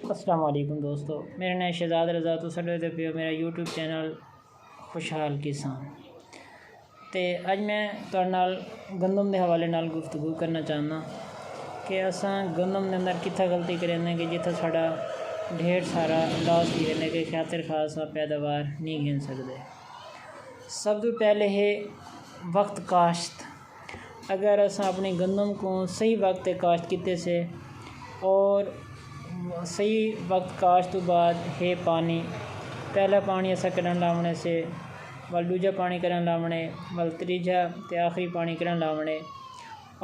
السلام علیکم دوستو، میرا نام شہزاد رضا تو سڈے پیو میرا یوٹیوب چینل خوشحال کسان تے اج میں تہاڈے نال گندم دے حوالے نال گفتگو کرنا چاہنا کہ اساں گندم دے اندر کتھا غلطی کریں کہ جتھا ساڈا ڈھیر سارا لاس ہی رہنے کہ خاطر خاص پیداوار نہیں گن سکتے۔ سب تو پہلے ہے وقت کاشت۔ اگر اساں اپنی گندم کو صحیح وقت کاشت کیتے سے اور صحیح وقت کاشت تو بعد ہے پانی پہلا پانی اسا کرن لاونے سے ول دوجا پانی کرن لاونے ول تیجا تے آخری پانی کرن لاونے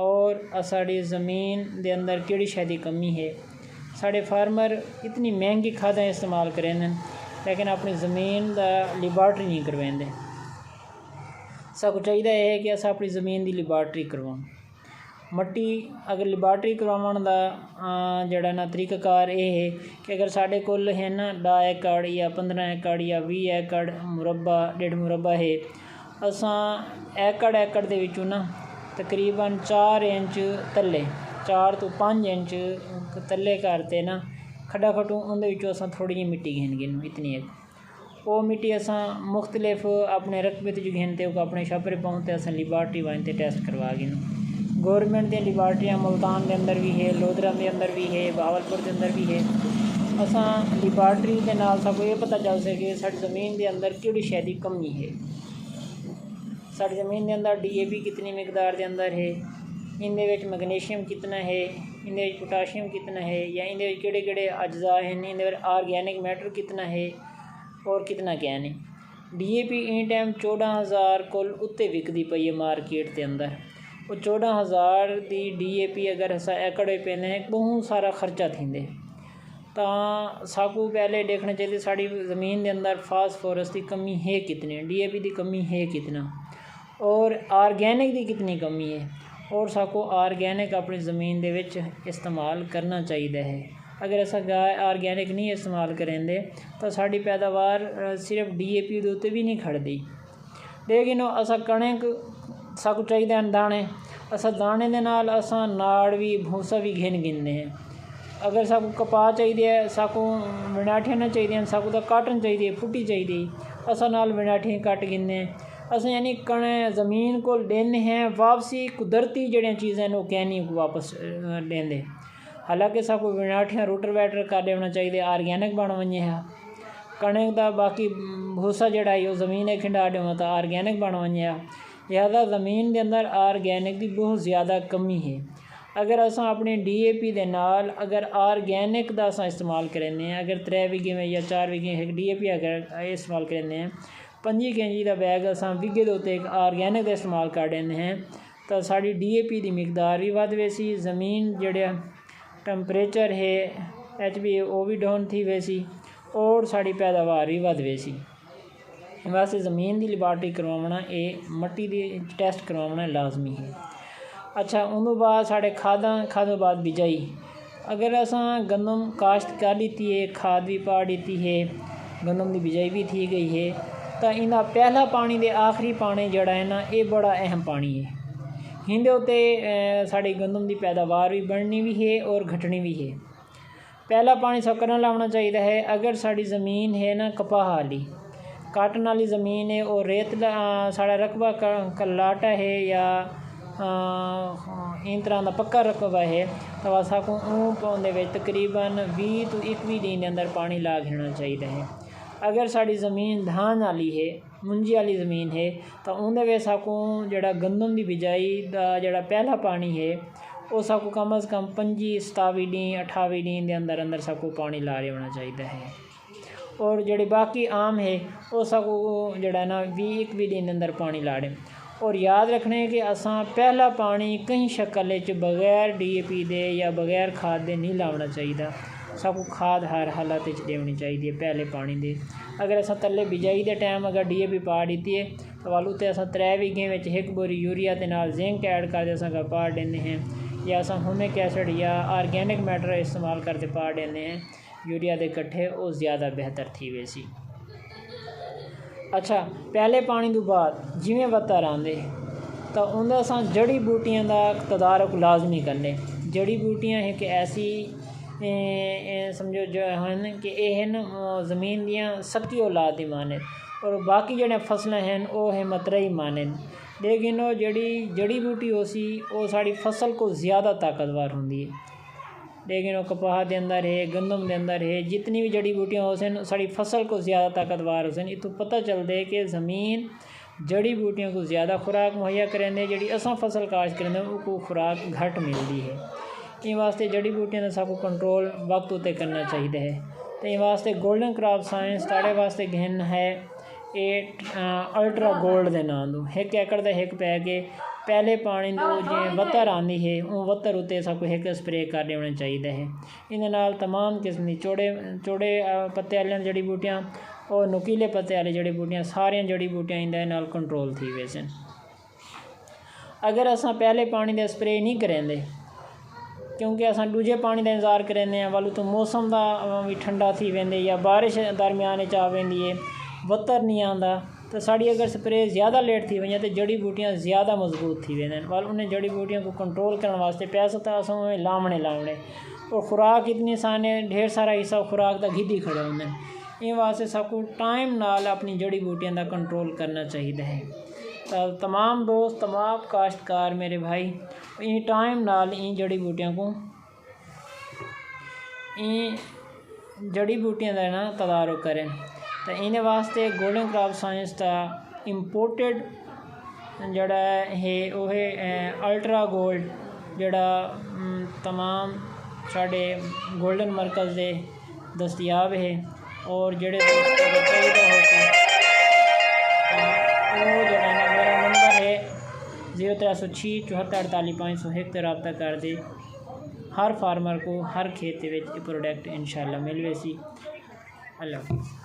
اور ساڑی زمین دے اندر کیڑی شے دی کمی ہے۔ ساڑے فارمر اتنی مہنگی کھاداں استعمال کریں لیکن اپنی زمین دا لیبارٹری نہیں کرویں دے۔ سا کو چاہیے ہے کہ اسا اپنی زمین دی لیبارٹری کرواں۔ مٹی اگر لیبارٹری کرواؤن دا جڑا نا طریقہ کار یہ ہے کہ اگر ساڈے کول ہے نا 10 ایکڑ یا 15 ایکڑ یا 20 ایکڑ مربع 1.5 مربع ہے، اساں ایکڑ دے وچوں نا تقریباً 4 انچ تلے 4 تو 5 انچ تلے کرتے نا کھڈا کھٹوں ان دے وچوں اساں تھوڑی جی مٹی گھن اتنی ایک وہ مٹی اساں مختلف اپنے رقبے تے جو گھنتے وہ اپنے چھاپرے پاؤں تے اساں لیبارٹری وائن تے ٹیسٹ کروا گئے۔ گورنمنٹ دے لیبارٹریاں ملتان دے اندر بھی ہے، لودھرا دے اندر بھی ہے، بہاولپور دے اندر بھی ہے۔ اساں لیبارٹری دے نال سب کو یہ پتہ چل سکے کہ ساری زمین دے اندر کیڑی شے دی کمی ہے۔ ساری زمین دے اندر ڈی اے پی کتنی مقدار دے اندر ہے، ان دے وچ میگنیشیم کتنا ہے، ان دے وچ پوٹاشیم کتنا ہے، یا ان دے وچ کیڑے کیڑے اجزاء ہیں، ان دے وچ آرگینک میٹر کتنا ہے اور کتنا کیا نہیں۔ D A P N time 14,000 کل اتے وکدی پئی ہے مارکیٹ دے اندر۔ وہ 14,000 دی ڈی اے پی اگر اسا ایکڑ پینے بہت سارا خرچہ تھیندے تاں ساکو پہلے دیکھنا چاہیے ساری زمین دے اندر فاسفورس دی کمی ہے کتنی، ڈی اے پی دی کمی ہے کتنا اور آرگینک دی کتنی کمی ہے، اور ساکو آرگینک اپنی زمین دے وچ استعمال کرنا چاہیے ہے۔ اگر ایسا آرگینک نہیں استعمال کریں دے تو ساری پیداوار صرف ڈی اے پی دے بھی نہیں کھڑ دی، لیکن اسا کنک ساکو چاہیے دانے اسا دانے دے نال اسا ناڑ بھی بھوسا بھی گھندے ہیں۔ اگر ساکو کپاہ چاہیے ساکو وناٹیاں نہ چاہیے ساکو دا کاٹن چاہیے پھٹی چاہیے اسا نال وناٹیاں کٹ گھندے ہیں۔ اسا یعنی زمین کو دینے ہیں واپسی قدرتی جڑیاں چیزیں وہ کہنی کو واپس دیندے، حالانکہ ساکو وناٹیاں روٹر ویٹر کر دینا چاہیے آرگینک بن ونجے ہے۔ کنک دا باقی بھوسا جڑا ہے وہ زمین کھنڈا دیو تو آرگینک بن ونجے ہے۔ لہذا زمین دے اندر آرگینک دی بہت زیادہ کمی ہے۔ اگر اساں اپنے ڈی اے پی دے نال اگر آرگینک دا اساں استعمال کریں ہیں، اگر 3 وگے میں یا 4 وگے ایک ڈی اے پی اگر استعمال کریں ہیں 5 kg دا بیگ اساں وگے دے تے ایک آرگینک دا استعمال کر دیں ہیں تو ساری ڈی اے پی دی مقدار بھی ود ویسی، زمین جڑا ٹمپریچر ہے ایچ بی وہ بھی ڈاؤن تھی ویسی اور ساری پیداوار بھی ود ویسی۔ ویسے زمین دی لیبارٹری کروانا اے مٹی دی ٹیسٹ کروانا لازمی ہے۔ اچھا ان تو بعد ساڑے کھادوں بعد بجائی، اگر اساں گندم کاشت کر لیتی ہے کھاد بھی پا دیتی ہے گندم دی بجائی بھی تھی گئی ہے تو انہا پہلا پانی دے آخری پانی جڑا ہے نا یہ بڑا اہم پانی ہے۔ ہندے ہوتے ساڑی گندم دی پیداوار بھی بڑھنی بھی ہے اور گھٹنی بھی ہے۔ پہلا پانی سب کرنا لاؤنا چاہیے ہے اگر ساڑی زمین ہے نا کپاہ والی کاٹن والی زمین ہے اور ریت ساڑا رقبہ کلاٹا ہے یا ان طرح دا پکا رقبہ ہے تو اسا کو اون پاؤں دے تقریباً 20 تو 21 دن دے اندر پانی لا گھنا چاہیے ہے۔ اگر ساڑی زمین دھان والی ہے منجی والی زمین ہے تو ان دے اسا کو جڑا گندم دی بجائی دا جڑا پہلا پانی ہے وہ سا کو کم از کم 25-27 دن 28 دن دے اندر سا کو پانی لا رہے ہونا چاہیے ہے، اور جڑے باقی عام ہے وہ سا کو جڑا نا 20-21 دن دے اندر پانی لا رہے۔ اور یاد رکھنے کہ اساں پہلا پانی کہیں شکل بغیر ڈی اے پی دے یا بغیر کھاد دے نہیں لاؤنا چاہیے، سب کو کھاد ہر حالت دینی چاہیے پہلے پانی دے۔ اگر اساں تلے بجائی دے ٹائم اگر ڈی اے پی پا دیتی ہے تو والو تے اساں 3 وگے وچ 1 بوری یوریا تے نال زنک ایڈ کر دے اساں کا پا دینے ہیں، یا اساں ہیومک ایسڈ یا آرگینک میٹر استعمال کرتے پا دینے ہیں یوریا دے کٹھے وہ زیادہ بہتر تھی ویسی۔ اچھا پہلے پانی تو بعد جویں وتر آندے تو اندر اساں جڑی بوٹیاں دا تدارک لازمی کرنے۔ جڑی بوٹیاں ایک ایسی سمجھو جو ہیں کہ یہ زمین دیاں سکی اولاد دی مانند، اور باقی جڑے فصلیں ہیں وہ ہیں مترئی مانند، لیکن وہ جڑی بوٹی ہو سی وہ ساری فصل کو زیادہ طاقتور ہوندی ہے، لیکن وہ کپاہ دے اندر ہے، گندم دے اندر ہے، جتنی بھی جڑی بوٹیاں ہو سن ساری فصل کو زیادہ طاقتور ہو سن۔ یہ تو پتہ چل دے کہ زمین جڑی بوٹیاں کو زیادہ خوراک مہیا کریں دے، جڑی اساں فصل کاشت کریں دے وہ کو خوراک گھٹ ملتی ہے۔ اس واسطے جڑی بوٹیاں دا سب کو کنٹرول وقت اتے کرنا چاہیے ہے۔ تو اس واسطے گولڈن کراپ سائنس تاڑے واسطے گہن ہے الٹرا گولڈ دے نام دو، 1 ایکڑ دا 1 پے کے پہلے پانی دو جی وتر آندی ہے وہ وتر اتنے سب کو 1 سپرے کر لینا چاہیے ہے۔ ان نال تمام قسم کی چوڑے پتے والے جڑی بوٹیاں اور نکیلے پتے والی جڑی بوٹیاں سارے جڑی بوٹیاں اندر نال کنٹرول تھی ویسن۔ اگر اساں پہلے پانی دے سپرے نہیں کریں دے کیونکہ اساں دوجے پانی دا انتظار کریں دے ہیں، والو تو موسم دا بھی ٹھنڈا تھی ویندے یا بارش درمیان چا ویندی ہے، وتر نہیں آندا، تو ساڑی اگر سپرے زیادہ لیٹ تھی وجہ تو جڑی بوٹیاں زیادہ مضبوط تھی ویندے ہیں، وال انہیں جڑی بوٹیاں کو کنٹرول کرنے واسطے پیسہ تھا اساں میں لاونے اور خوراک اتنی سانے ڈھیر سارا حصہ خوراک دا گھدی کھڑے ہوندے ہیں۔ ان واسطے سب کو ٹائم نال اپنی جڑی بوٹیاں دا کنٹرول کرنا چاہیے ہے۔ تمام دوست تمام کاشتکار میرے بھائی ان ٹائم نال ان جڑی بوٹیاں کو ان جڑی بوٹیاں دا نا تدارک کریں۔ تو ان واسطے گولڈن کراپ سائنس دا امپورٹڈ جڑا ہے وہ ہے الٹرا گولڈ جڑا تمام ساڑے گولڈن مرکز دے دستیاب ہے، اور جڑے چاہیے ہوتے وہ جڑا نا میرا نمبر ہے 0306 74 48 501 تے رابطہ کر دے۔ ہر فارمر کو ہر کھیت وچ پروڈکٹ انشاءاللہ مل ویسی۔ اللہ حافظ۔